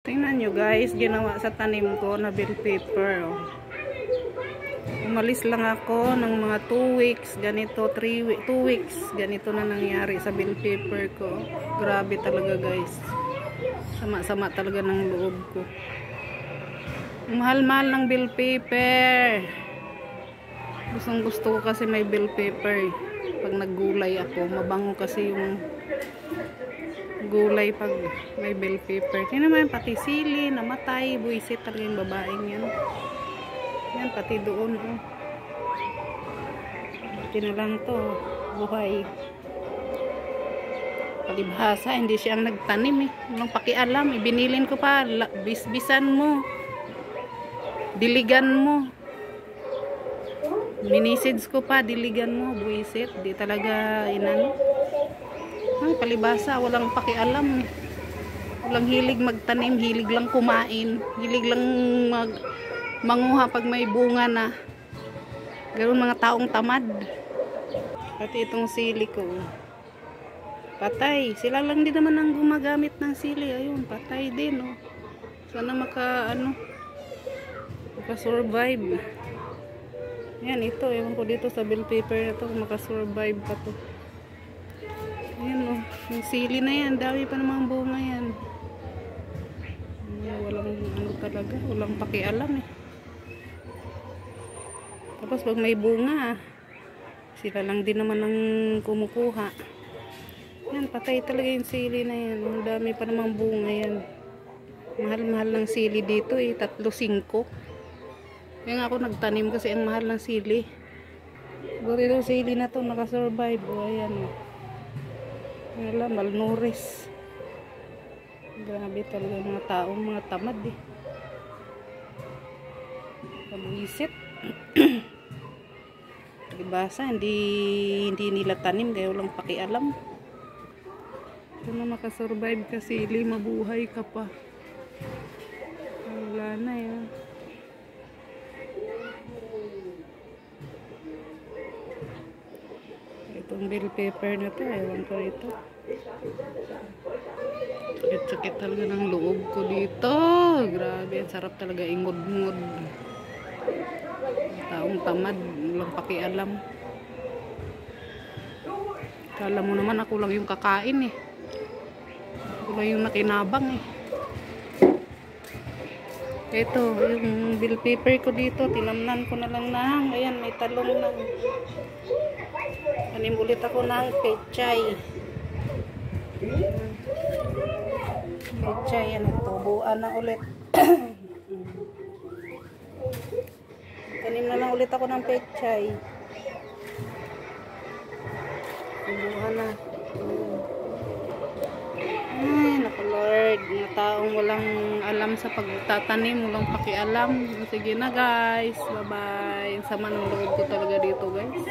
Tingnan nyo guys, ginawa sa tanim ko na bell pepper. Oh. Umalis lang ako ng mga 2 weeks, ganito, 2 weeks, ganito na nangyari sa bell pepper ko. Grabe talaga guys. Sama-sama talaga ng loob ko. Mahal-mahal ng bell pepper. Gustong gusto ko kasi may bell pepper. Pag naggulay ako, mabango kasi yung gulay pag may bell pepper. Kaya naman pati sili, namatay, buwisit talaga yung babaeng yan. Yan, pati doon. Oh. Pati na lang to, buhay. Palibhasa, hindi siyang nagtanim eh. Walang pakialam, ibinilin ko pa, bisbisan mo. Diligan mo. Minisage ko pa, diligan mo, buwisit. Di talaga inano. Ay, palibasa, walang pakialam. Walang hilig magtanim, hilig lang kumain. Hilig lang manguha pag may bunga na. Ganoon mga taong tamad. Pati itong sili ko. Patay. Sila lang din naman ang gumagamit ng sili. Ayun, patay din. Oh. Sana maka-survive. Yan, ito. Ewan ko dito sa bell pepper na to. Maka-survive pa to. Ayan o. Yung sili na yan. Dami pa namang bunga yan. Walang talaga. Walang pakialam eh. Tapos pag may bunga, sila lang din naman ang kumukuha. Yan, patay talaga yung sili na yan. Ang dami pa namang bunga yan. Mahal-mahal ng sili dito eh. 3-5. Kaya nga ako nagtanim kasi ang mahal ng sili. Siguro yung sili na to nakasurvive. O, ayan o. Wala, malnourished. Grabe talaga mga taong mga tamad eh. Pabuisit. Palibasa, hindi nila tanim kaya walang pakialam. Ito na makasurvive kasi mabuhay ka pa. Wala na yan. Itong bell pepper na to, ewan ko rito. Sakit-sakit talaga ng loob ko dito. Grabe, ang sarap talaga ingod-ngod. Taong tamad, walang pakialam. Kala mo naman ako lang yung kakain eh. Ako lang yung nakinabang eh. Ito, yung bell pepper ko dito, tinamnan ko na lang na. Ayan, may talong na. Tanim ulit ako ng pechay. Pechay, ano, tubuan na ulit. Tanim na lang ulit ako ng pechay. Tubuan na. Ay, naku Lord. Mga taong walang alam sa pagtatanim, walang pakialam. Sige na guys. Bye-bye. Sama ng loob ko talaga dito guys.